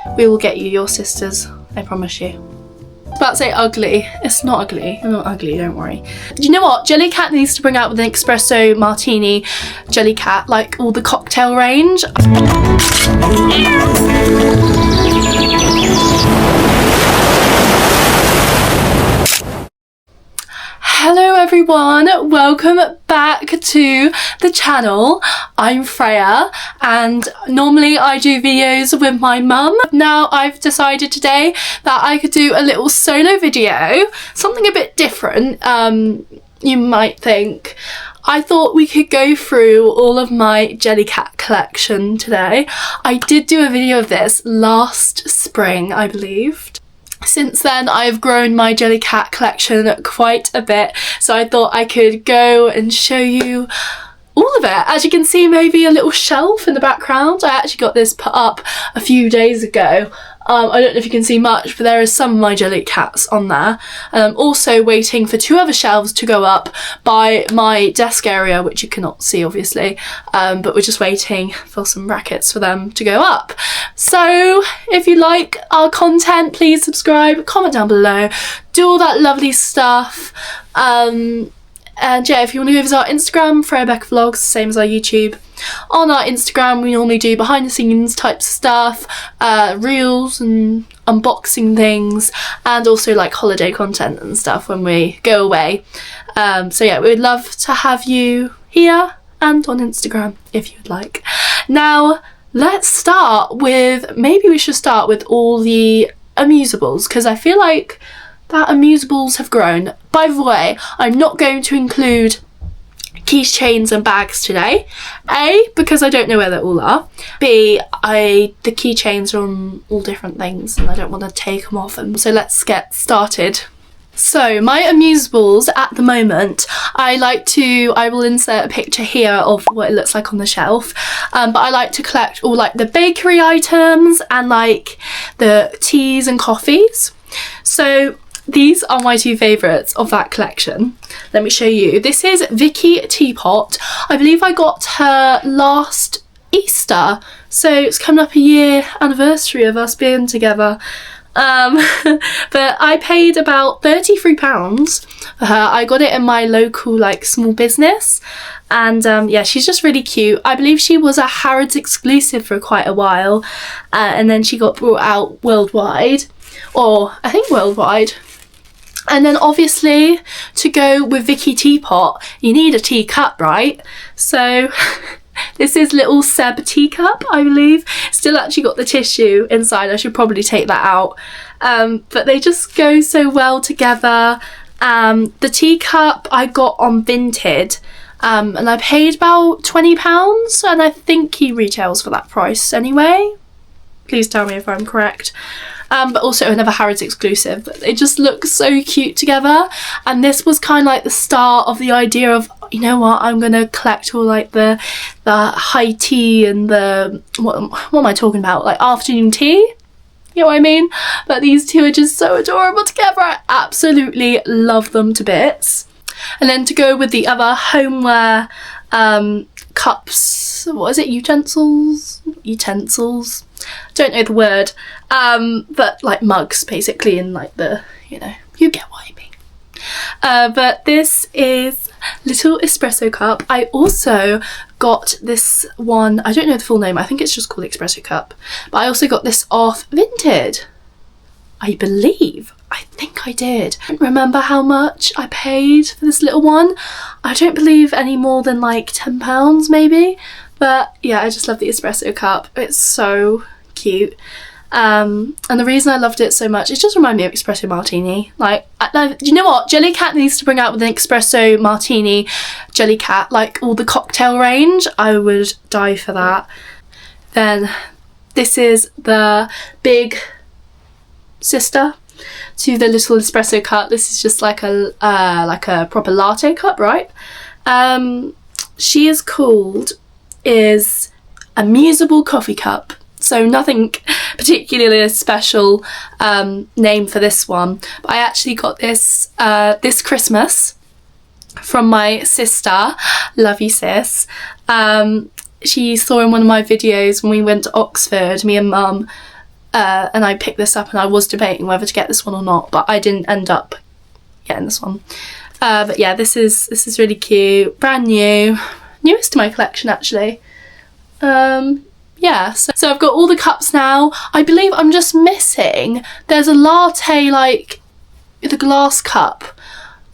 We will get you your sisters, I promise you. I was about to say ugly. It's not ugly. I'm not ugly, don't worry. Do you know what? Jellycat needs to bring out with an espresso martini Jellycat, like all the cocktail range. Hello everyone, welcome back to the channel. I'm Freya and normally I do videos with my mum. Now I've decided today that I could do a little solo video, something a bit different, you might think. I thought we could go through all of my Jellycat collection today. I did do a video of this last spring, I believe. Since then I've grown my Jellycat collection quite a bit, so I thought I could go and show you all of it. As you can see, maybe a little shelf in the background. I actually got this put up a few days ago. I don't know if you can see much, but there is some of my Jellycats on there. And I'm also waiting for two other shelves to go up by my desk area, which you cannot see obviously, but we're just waiting for some brackets for them to go up. So if you like our content, please subscribe, comment down below, do all that lovely stuff. And yeah, if you want to go visit our Instagram, Freya Becca Vlogs, same as our YouTube. On our Instagram we normally do behind the scenes types of stuff, reels and unboxing things, and also like holiday content and stuff when we go away. So yeah, we would love to have you here and on Instagram if you would like. Now let's start with, maybe we should start with all the Amusables, because I feel like that Amusables have grown. By the way, I'm not going to include keychains and bags today. A, because I don't know where they all are. B, the keychains are on all different things and I don't want to take them off them. So let's get started. So my Amusables at the moment, I will insert a picture here of what it looks like on the shelf, but I like to collect all like the bakery items and like the teas and coffees. So these are my two favourites of that collection. Let me show you. This is Vicky Teapot. I believe I got her last Easter, so it's coming up a year anniversary of us being together. But I paid about £33 for her. I got it in my local like small business, and yeah, she's just really cute. I believe she was a Harrods exclusive for quite a while, and then she got brought out worldwide, or I think worldwide. And then obviously to go with Vicky Teapot you need a teacup, right? So this is little Seb teacup, I believe. Still actually got the tissue inside, I should probably take that out. But they just go so well together. The teacup I got on Vinted, and I paid about £20, and I think he retails for that price anyway. Please tell me if I'm correct. But also another Harrods exclusive. But they just look so cute together, and this was kind of like the start of the idea of, you know what, I'm gonna collect all like the high tea and the what am I talking about, like afternoon tea, you know what I mean? But these two are just so adorable together. I absolutely love them to bits. And then to go with the other homeware cups, what is it, utensils, don't know the word, but like mugs basically, and like the, you know, you get what I mean. But this is little espresso cup. I also got this one, I don't know the full name, I think it's just called espresso cup, but I also got this off Vinted, I believe. I think I did. I don't remember how much I paid for this little one. I don't believe any more than like £10 maybe, but yeah, I just love the espresso cup. It's so cute. And the reason I loved it so much, it just reminded me of espresso martini. Like, you know what? Jellycat needs to bring out with an espresso martini Jellycat, like all the cocktail range. I would die for that. Then this is the big sister to the little espresso cup. This is just like a proper latte cup, right? She is called Amusable coffee cup. So nothing particularly special name for this one. But I actually got this this Christmas from my sister. Love you, sis. She saw in one of my videos when we went to Oxford, me and Mum, and I picked this up, and I was debating whether to get this one or not, but I didn't end up getting this one. But yeah, this is really cute, brand new, newest to my collection actually. Yeah, so I've got all the cups now. I believe I'm just missing, there's a latte, like the glass cup,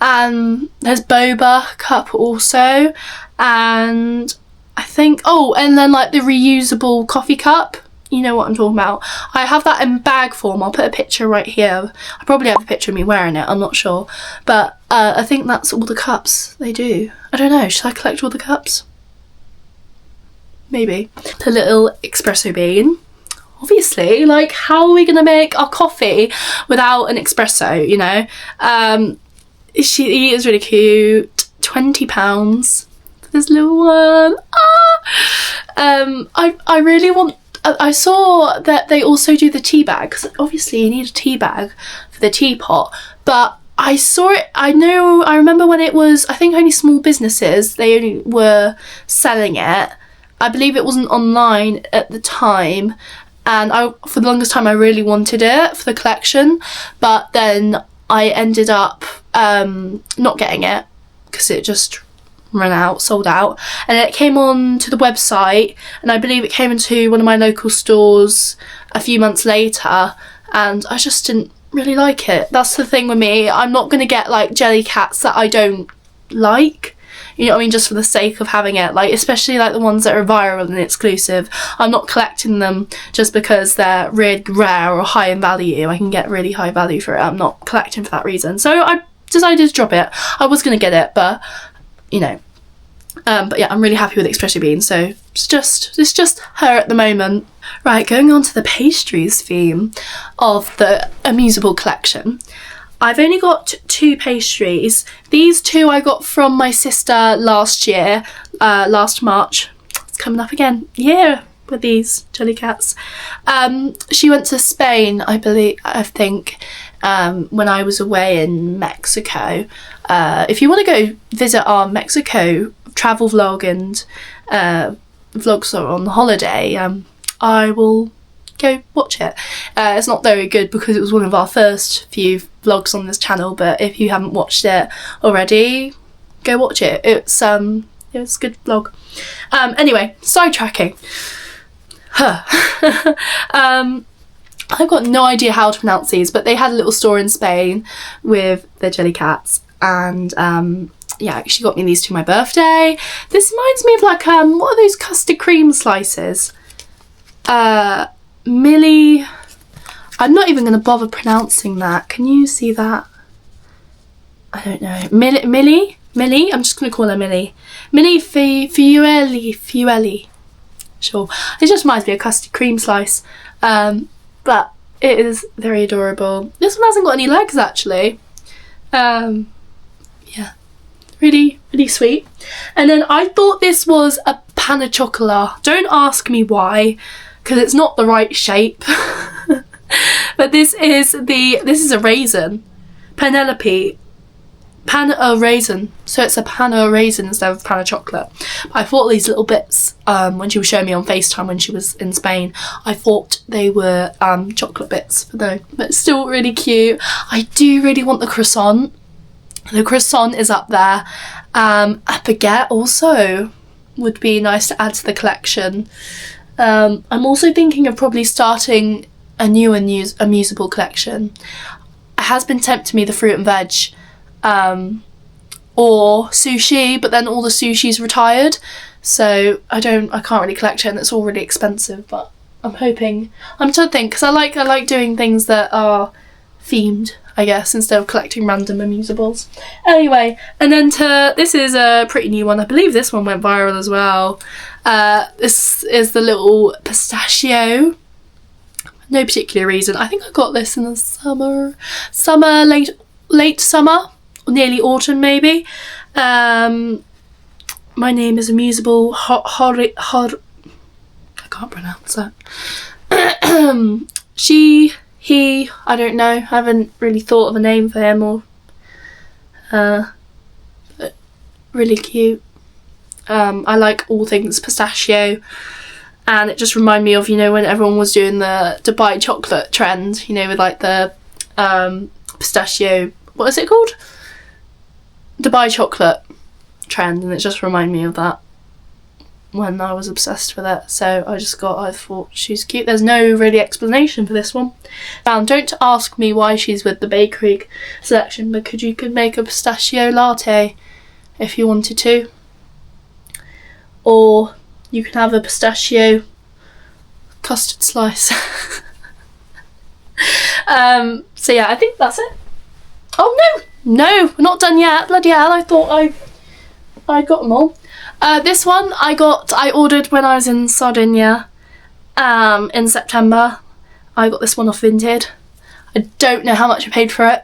and there's boba cup also, and I think, oh, and then like the reusable coffee cup. You know what I'm talking about. I have that in bag form. I'll put a picture right here. I probably have a picture of me wearing it, I'm not sure. But I think that's all the cups they do. I don't know, should I collect all the cups? Maybe. The little espresso bean. Obviously, like, how are we gonna make our coffee without an espresso, you know? She is really cute. £20 for this little one. I really want, I saw that they also do the tea bag, because obviously you need a tea bag for the teapot, but I saw it, I remember when it was, I think only small businesses, they only were selling it. I believe it wasn't online at the time, and for the longest time I really wanted it for the collection, but then I ended up not getting it because it just ran out, sold out, and it came on to the website, and I believe it came into one of my local stores a few months later, and I just didn't really like it. That's the thing with me, I'm not going to get like Jellycats that I don't like, you know what I mean, just for the sake of having it, like especially like the ones that are viral and exclusive. I'm not collecting them just because they're really rare or high in value. I can get really high value for it. I'm not collecting for that reason, so I decided to drop it. I was going to get it, but you know, but yeah, I'm really happy with the espresso bean, so it's just her at the moment. Right, going on to the pastries theme of the Amusable collection. I've only got 2 pastries. These 2 I got from my sister last year, last March. It's coming up again, yeah, with these Jellycats. She went to Spain, I think, when I was away in Mexico. If you want to go visit our Mexico travel vlog and vlogs are on holiday, I will go watch it. It's not very good because it was one of our first few vlogs on this channel, but if you haven't watched it already, go watch it. It's a good vlog. Anyway, sidetracking. I've got no idea how to pronounce these, but they had a little store in Spain with the Jellycats, and yeah, she got me these to my birthday. This reminds me of like what are those custard cream slices? Millie, I'm not even going to bother pronouncing that. Can you see that? I don't know. Millie? I'm just going to call her Millie. Millie Fiueli. Sure. It just reminds me of custard cream slice. But it is very adorable. This one hasn't got any legs actually. Yeah. Really, really sweet. And then I thought this was a pan of chocolate. Don't ask me why, because it's not the right shape. But this is a raisin. Penelope. Pan of raisin. So it's a pan of raisin instead of pan of chocolate. But I thought these little bits, when she was showing me on FaceTime when she was in Spain, I thought they were chocolate bits. But it's still really cute. I do really want the croissant. The croissant is up there. A baguette also would be nice to add to the collection. I'm also thinking of probably starting a new Amusable collection. It has been tempting me the fruit and veg, or sushi, but then all the sushi's retired, so I can't really collect it, and it's all really expensive. But I'm trying to think, because I like doing things that are themed, I guess, instead of collecting random Amusables. Anyway, and then this is a pretty new one. I believe this one went viral as well. This is the little pistachio. No particular reason. I think I got this in the summer, late summer, or nearly autumn maybe. My name is Amusable. I can't pronounce that. She, he, I don't know. I haven't really thought of a name for him, or but really cute. I like all things pistachio, and it just reminded me of, you know, when everyone was doing the Dubai chocolate trend, you know, with like the pistachio, what is it called? Dubai chocolate trend, and it just reminded me of that when I was obsessed with it. So I thought she's cute. There's no really explanation for this one. Don't ask me why she's with the bakery selection, because you could make a pistachio latte if you wanted to, or you can have a pistachio custard slice. So yeah, I think that's it. Oh no, we're not done yet. Bloody hell, I thought I got them all. This one I ordered when I was in Sardinia in September. I got this one off Vinted. I don't know how much I paid for it.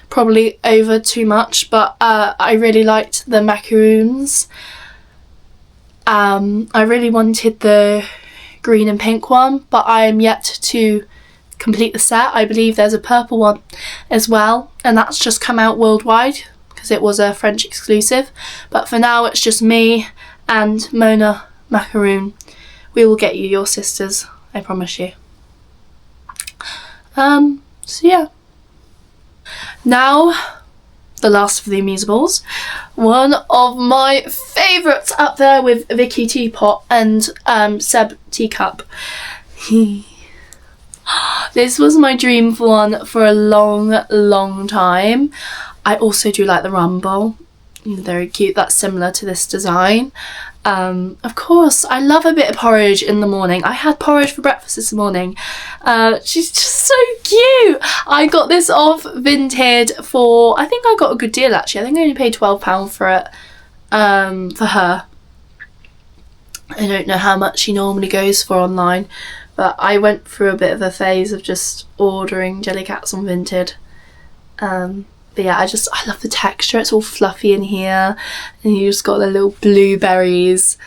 Probably over too much, but I really liked the macaroons. I really wanted the green and pink one, but I am yet to complete the set. I believe there's a purple one as well, and that's just come out worldwide because it was a French exclusive. But for now it's just me and Mona Macaroon. We will get you your sisters, I promise you. So yeah. Now, the last of the Amusables. One of my favourites up there with Vicky Teapot and Seb Teacup. This was my dream one for a long time. I also do like the Rumble. Very cute. That's similar to this design. Of course, I love a bit of porridge in the morning. I had porridge for breakfast this morning. She's just so cute. I got this off Vinted for, I think I got a good deal actually. I think I only paid £12 for it, for her. I don't know how much she normally goes for online, but I went through a bit of a phase of just ordering Jellycats on Vinted. But yeah, I love the texture. It's all fluffy in here, and you just got the little blueberries.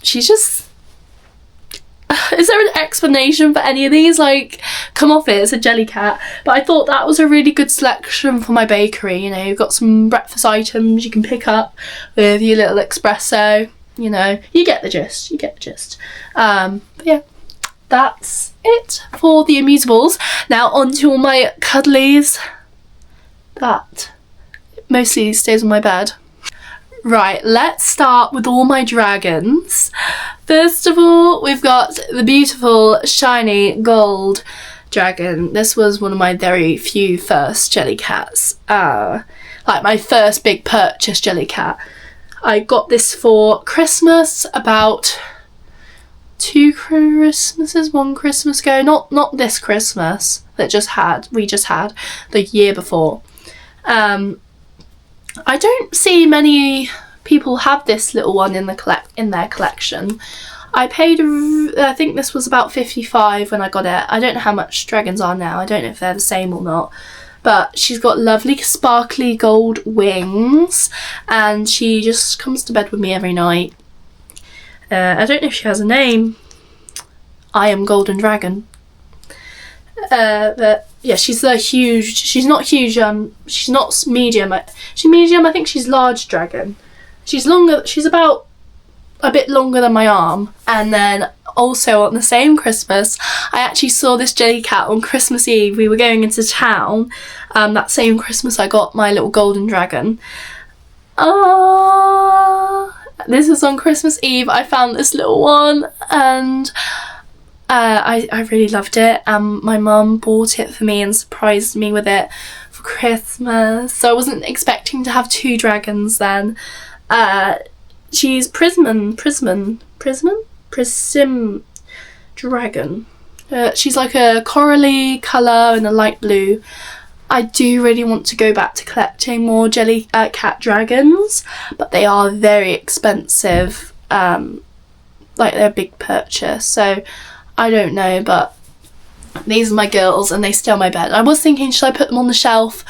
She's just... Is there an explanation for any of these? Like, come off it, it's a Jellycat. But I thought that was a really good selection for my bakery. You know, you've got some breakfast items you can pick up with your little espresso. You know, you get the gist. But yeah, that's it for the Amusables. Now on to all my cuddlies. That mostly stays on my bed. Right, let's start with all my dragons. First of all, we've got the beautiful shiny gold dragon. This was one of my very few first Jellycats. Like my first big purchase Jellycat. I got this for Christmas about 2 Christmases, 1 Christmas ago. Not this Christmas that we just had the year before. I don't see many people have this little one in their collection. I paid, I think this was about £55 when I got it. I don't know how much dragons are now. I don't know if they're the same or not. But she's got lovely sparkly gold wings, and she just comes to bed with me every night. I don't know if she has a name. I am Golden Dragon. But yeah, she's huge. She's not huge. She's not medium. She's medium. I think she's large dragon. She's longer. She's about a bit longer than my arm. And then also on the same Christmas, I actually saw this Jellycat on Christmas Eve. We were going into town. That same Christmas, I got my little golden dragon. This was on Christmas Eve. I found this little one, and I really loved it. My mum bought it for me and surprised me with it for Christmas. So I wasn't expecting to have 2 dragons then. She's Prism dragon. She's like a corally colour and a light blue. I do really want to go back to collecting more Jellycat dragons, but they are very expensive. Like they're a big purchase, so I don't know, but these are my girls and they stay on my bed. I was thinking, should I put them on the shelf?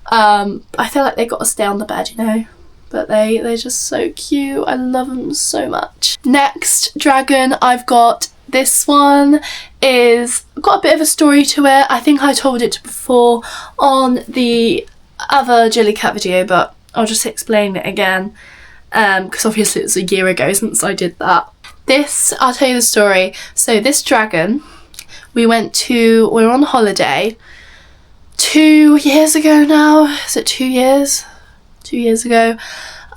I feel like they've got to stay on the bed, you know, but they're just so cute. I love them so much. Next dragon I've got, this one is got a bit of a story to it. I think I told it before on the other Jellycat video, but I'll just explain it again, because obviously it's a year ago since I did that. This, I'll tell you the story. So this dragon, we were on holiday 2 years ago now. Is it 2 years? 2 years ago.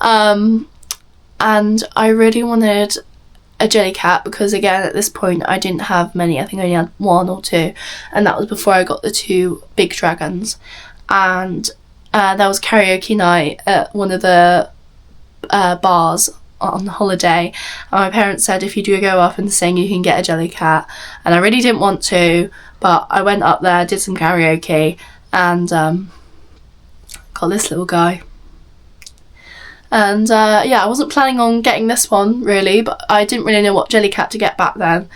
And I really wanted a Jellycat because, again, at this point I didn't have many. I think I only had 1 or 2, and that was before I got the 2 big dragons. And there was karaoke night at one of the bars on holiday, and my parents said if you do go up and sing you can get a Jellycat, and I really didn't want to, but I went up there, did some karaoke, and got this little guy. And yeah, I wasn't planning on getting this one really, but I didn't really know what Jellycat to get back then.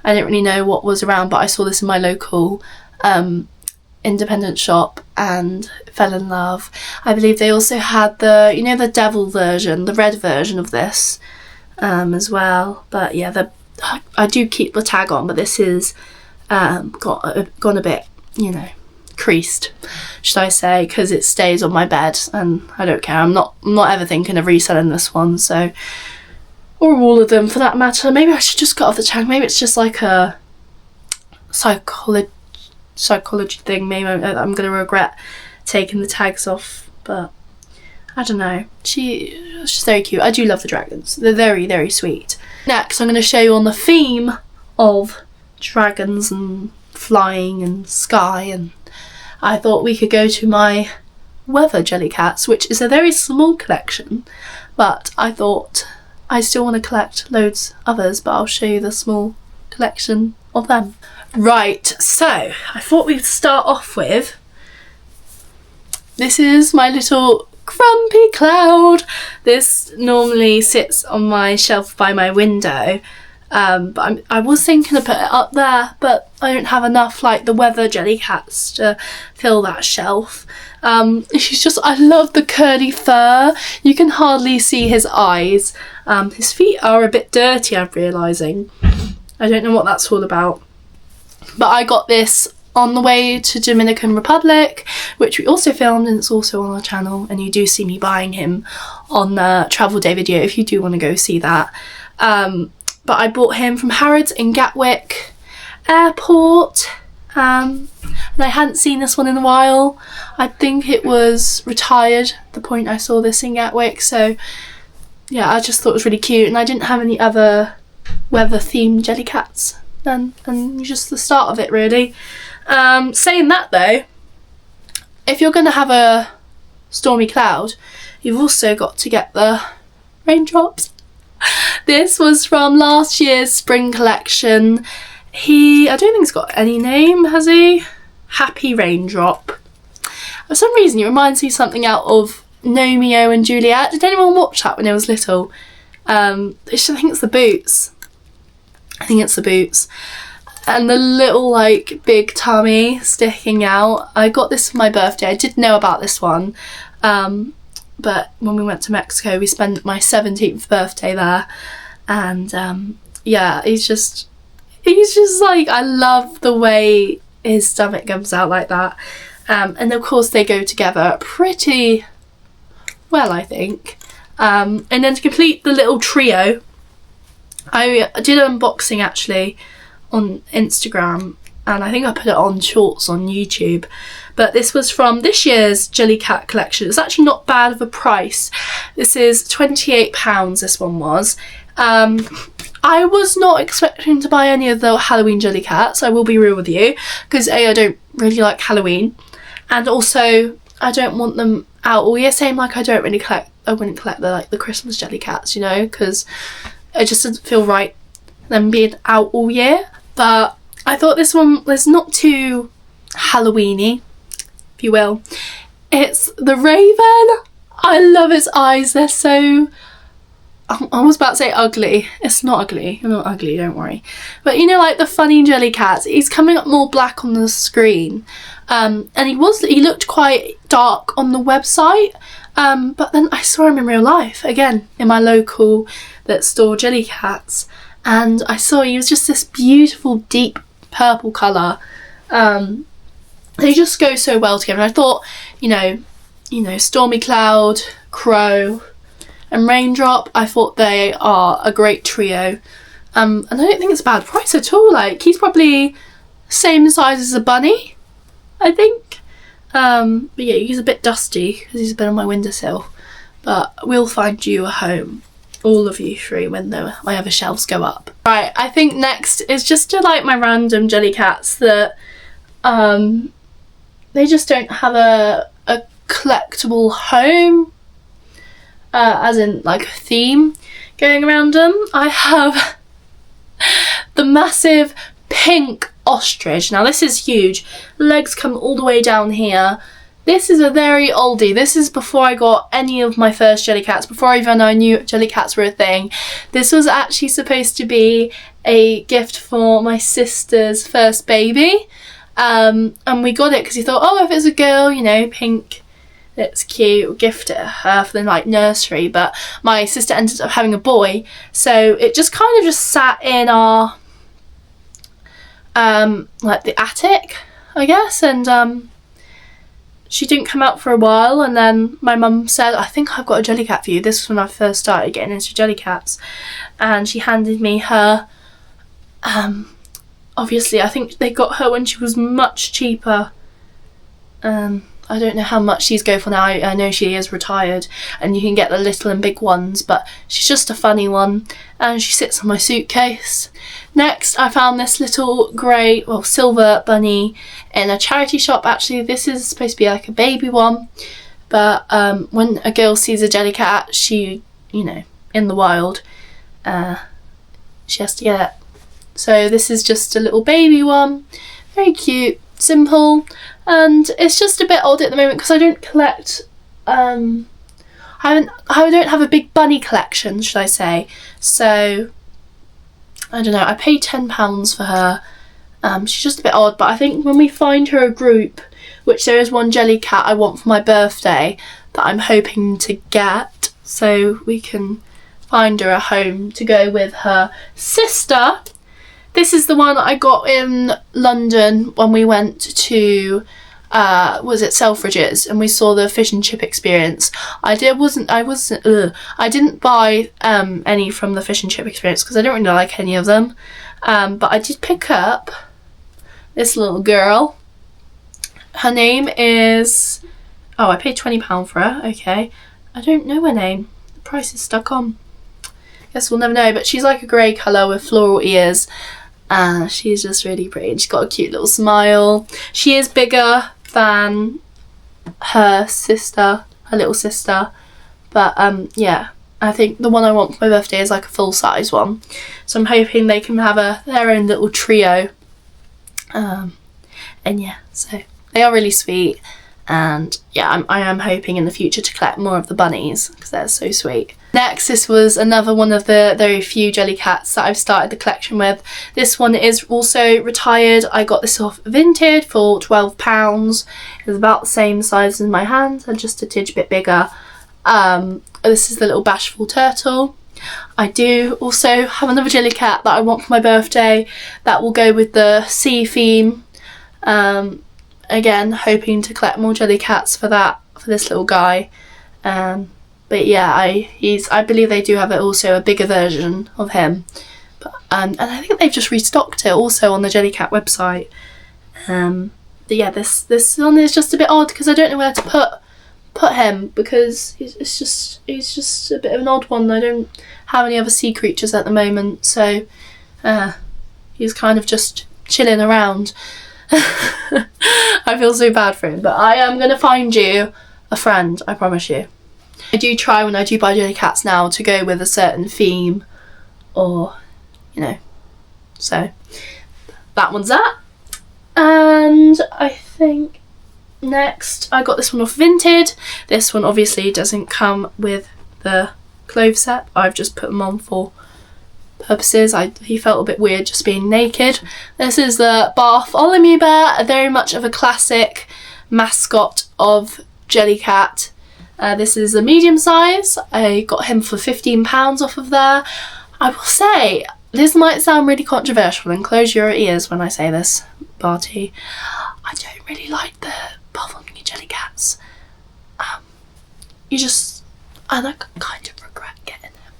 I didn't really know what was around, but I saw this in my local independent shop and fell in love. I believe they also had the, you know, the devil version, the red version of this as well. But yeah, I do keep the tag on, but this is gone a bit, you know, creased, should I say, because it stays on my bed and I don't care. I'm not ever thinking of reselling this one, so, or all of them for that matter. Maybe I should just cut off the tag. Maybe it's just like a psychology thing. Maybe I'm gonna regret taking the tags off, but I don't know. She's very cute. I do love the dragons. They're very, very sweet. Next, I'm going to show you on the theme of dragons and flying and sky, and I thought we could go to my weather Jellycats, which is a very small collection, but I thought I still want to collect loads others, but I'll show you the small collection of them. Right, so I thought we'd start off with, this is my little grumpy cloud. This normally sits on my shelf by my window, but I was thinking of putting it up there, but I don't have enough like the weather Jellycats to fill that shelf. She's just, I love the curly fur. You can hardly see his eyes. His feet are a bit dirty, I'm realising. I don't know what that's all about. But I got this on the way to Dominican Republic, which we also filmed, and it's also on our channel, and you do see me buying him on the travel day video if you do want to go see that. But I bought him from Harrods in Gatwick Airport, and I hadn't seen this one in a while. I think it was retired at the point I saw this in Gatwick, so yeah, I just thought it was really cute, and I didn't have any other weather themed Jellycats then, and just the start of it really. Saying that though, if you're going to have a stormy cloud, you've also got to get the raindrops. This was from last year's spring collection. I don't think he's got any name, has he? Happy Raindrop. For some reason it reminds me of something out of Romeo and Juliet. Did anyone watch that when I was little? I think it's the boots. I think it's the boots. And the little like big tummy sticking out. I got this for my birthday. I did know about this one. But when we went to Mexico, we spent my 17th birthday there. And yeah, he's just like, I love the way his stomach comes out like that. And of course they go together pretty well, I think. And then to complete the little trio, I did an unboxing actually on Instagram, and I think I put it on shorts on YouTube, but this was from this year's Jellycat collection. It's actually not bad of a price. This is £28, this one was. I was not expecting to buy any of the Halloween Jellycats, I will be real with you, because A, I don't really like Halloween, and also I don't want them out all year. Same like I wouldn't collect the Christmas Jellycats, you know, because it just doesn't feel right them being out all year. But I thought this one was not too Halloweeny, if you will. It's the Raven. I love its eyes. They're so, I was about to say ugly. It's not ugly. You're not ugly, don't worry. But you know, like the funny Jellycats, he's coming up more black on the screen. And he looked quite dark on the website. But then I saw him in real life, again, in my local that store Jellycats. And I saw he was just this beautiful deep purple colour. They just go so well together. And I thought, you know, Stormy Cloud, Crow and Raindrop, I thought they are a great trio. And I don't think it's a bad price at all. Like, he's probably same size as a bunny, I think. But yeah, he's a bit dusty because he's been on my windowsill. But we'll find you a home, all of you three, when my other shelves go up. Right, I think next is just to like my random Jellycats that they just don't have a collectible home, as in like a theme going around them. I have the massive pink ostrich. Now this is huge. Legs come all the way down here. This is a very oldie. This is before I got any of my first Jellycats, before even I knew Jellycats were a thing. This was actually supposed to be a gift for my sister's first baby. And we got it because he thought, oh, if it's a girl, you know, pink, it's cute, we'll gift it her for the like nursery. But my sister ended up having a boy, so it just kind of just sat in our like the attic, I guess, and she didn't come out for a while, and then my mum said, I think I've got a Jellycat for you. This was when I first started getting into Jellycats, and she handed me her. Obviously I think they got her when she was much cheaper. I don't know how much these go for now. I know she is retired and you can get the little and big ones, but she's just a funny one and she sits on my suitcase. Next, I found this little grey, well, silver bunny in a charity shop. Actually, this is supposed to be like a baby one, but when a girl sees a Jellycat, she, you know, in the wild, she has to get it. So this is just a little baby one, very cute, simple, and it's just a bit old at the moment because I don't collect, I don't have a big bunny collection, should I say. So I don't know, I paid £10 for her. She's just a bit odd, but I think when we find her a group, which there is one Jellycat I want for my birthday that I'm hoping to get, so we can find her a home to go with her sister. This is the one I got in London when we went to, was it Selfridges, and we saw the fish and chip experience. I didn't buy any from the fish and chip experience because I don't really like any of them. But I did pick up this little girl. Her name is, oh, I paid £20 for her, okay. I don't know her name. The price is stuck on. Guess we'll never know, but she's like a grey colour with floral ears. She's just really pretty and she's got a cute little smile. She is bigger than her sister, her little sister, but yeah, I think the one I want for my birthday is like a full size one, so I'm hoping they can have their own little trio. And yeah, so they are really sweet, and yeah, I am hoping in the future to collect more of the bunnies because they're so sweet. Next, this was another one of the very few Jellycats that I've started the collection with. This one is also retired. I got this off Vinted for £12. It's about the same size as my hand and just a tidge bit bigger. This is the little bashful turtle. I do also have another Jellycat that I want for my birthday that will go with the sea theme. Again, hoping to collect more Jellycats for this little guy. But yeah, I believe they do have also a bigger version of him, but and I think they've just restocked it also on the Jellycat website. But yeah, this one is just a bit odd because I don't know where to put him because he's just a bit of an odd one. I don't have any other sea creatures at the moment, so he's kind of just chilling around. I feel so bad for him, but I am gonna find you a friend, I promise you. I do try when I do buy Jellycats now to go with a certain theme, or, you know, so that one's that. And I think next I got this one off Vinted. This one obviously doesn't come with the clothes set. I've just put them on for purposes. He felt a bit weird just being naked. This is the Bartholomew bear, very much of a classic mascot of Jellycat. This is a medium size. I got him for £15 off of there. I will say, this might sound really controversial, and close your ears when I say this, Barty. I don't really like the Bartholomew Jellycats. And I kind of regret getting him.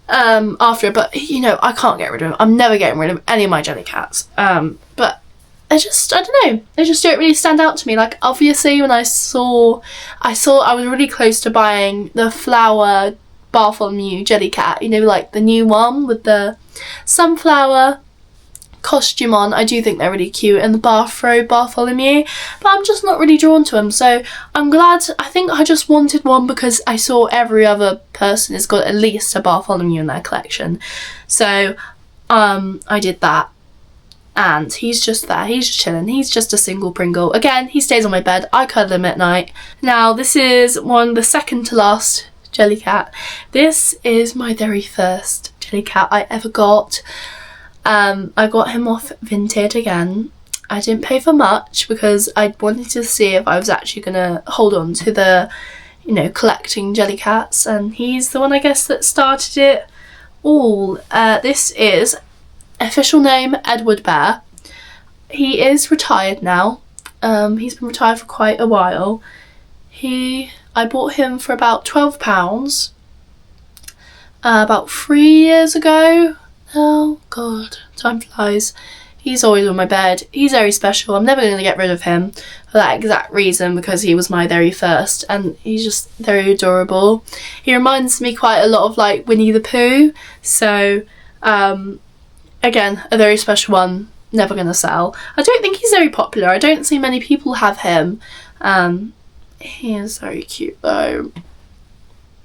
after, but you know, I can't get rid of them. I'm never getting rid of any of my Jellycats. But I don't know, they just don't really stand out to me. Like, obviously when I was really close to buying the flower Bartholomew Jellycat, you know, like the new one with the sunflower costume on. I do think they're really cute, and the bathrobe Bartholomew, but I'm just not really drawn to them. So I'm glad. I think I just wanted one because I saw every other person has got at least a Bartholomew in their collection, so I did that. And he's just there, he's just chilling, he's just a single Pringle. Again, he stays on my bed, I cuddle him at night. Now this is the second to last Jellycat. This is my very first Jellycat I ever got. I got him off Vinted again. I didn't pay for much because I wanted to see if I was actually gonna hold on to the, you know, collecting Jellycats, and he's the one, I guess, that started it all. This is official name Edward Bear. He is retired now. He's been retired for quite a while. I bought him for about £12 about 3 years ago. Oh god, time flies. He's always on my bed. He's very special. I'm never going to get rid of him for that exact reason, because he was my very first, and he's just very adorable. He reminds me quite a lot of like Winnie the Pooh, so again, a very special one, never going to sell. I don't think he's very popular. I don't see many people have him. He is very cute though,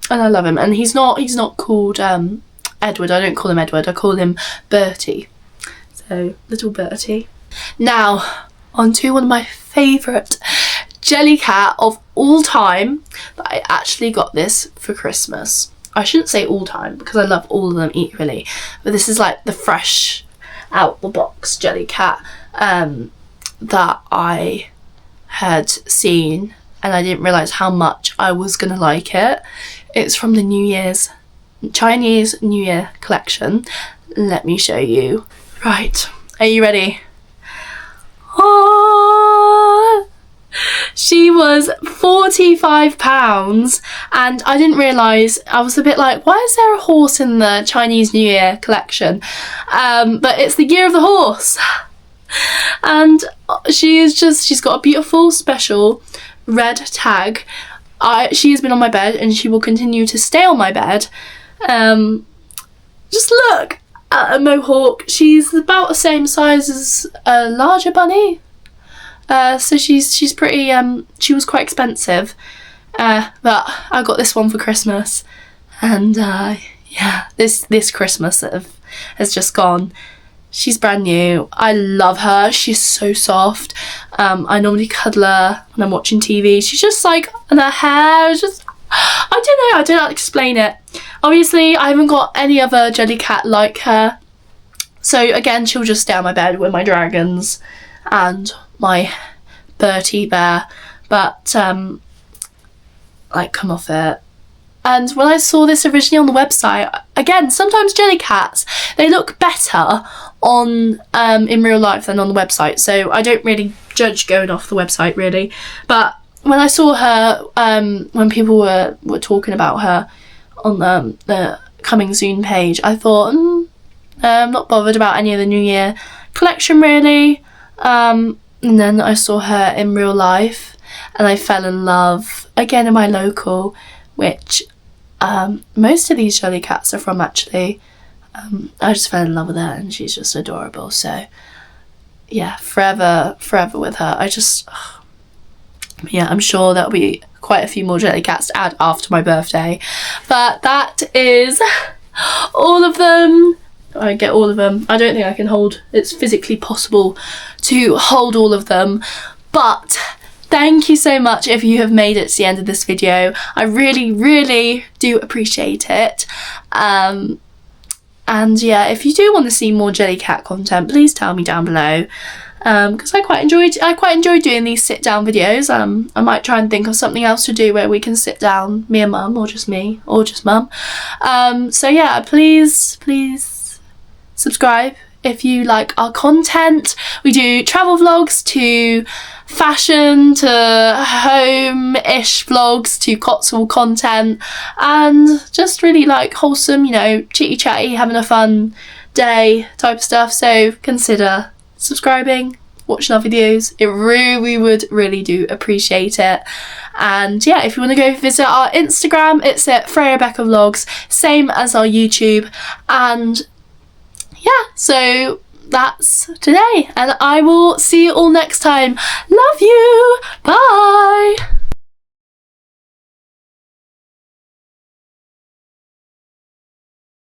and I love him. And he's not called Edward. I don't call him Edward, I call him Bertie. So, little Bertie. Now, on to one of my favourite Jellycat of all time. I actually got this for Christmas. I shouldn't say all time because I love all of them equally, but this is like the fresh out the box Jellycat that I had seen, and I didn't realise how much I was gonna like it. It's from the Chinese New Year collection. Let me show you. Right, are you ready? Oh, she was £45, and I didn't realise. I was a bit like, why is there a horse in the Chinese New Year collection? But it's the year of the horse. And she's got a beautiful special red tag. She has been on my bed, and she will continue to stay on my bed. Just look at a mohawk. She's about the same size as a larger bunny. So she's pretty, she was quite expensive. But I got this one for Christmas, and yeah, this Christmas that has just gone, she's brand new. I love her. She's so soft. I normally cuddle her when I'm watching TV. She's just like, and her hair is just, I don't know, I don't know how to explain it. Obviously, I haven't got any other Jellycat like her. So again, she'll just stay on my bed with my dragons and my Bertie Bear. But, like, come off it. And when I saw this originally on the website, again, sometimes Jellycats, they look better on in real life than on the website. So I don't really judge going off the website, really. But when I saw her, when people were talking about her on the coming soon page, I thought, I'm not bothered about any of the New Year collection, really. And then I saw her in real life, and I fell in love again in my local, which most of these Jellycats are from, actually. I just fell in love with her, and she's just adorable. So yeah, forever with her. Yeah, I'm sure there'll be quite a few more Jellycats to add after my birthday. But that is all of them. I get all of them. I don't think I can hold, it's physically possible to hold all of them. But thank you so much if you have made it to the end of this video. I really, really do appreciate it. And yeah, if you do want to see more Jellycat content, please tell me down below. Because I quite enjoy doing these sit down videos. I might try and think of something else to do where we can sit down, me and mum, or just me, or just mum. So yeah, please subscribe if you like our content. We do travel vlogs to fashion to home-ish vlogs to Cotswold content, and just really like wholesome, you know, chitty chatty, having a fun day type of stuff. So consider subscribing, watching our videos. It really would really do appreciate it. And yeah, if you want to go visit our Instagram, it's at Freya Becca Vlogs, same as our YouTube. And yeah, so that's today, and I will see you all next time. Love you. Bye.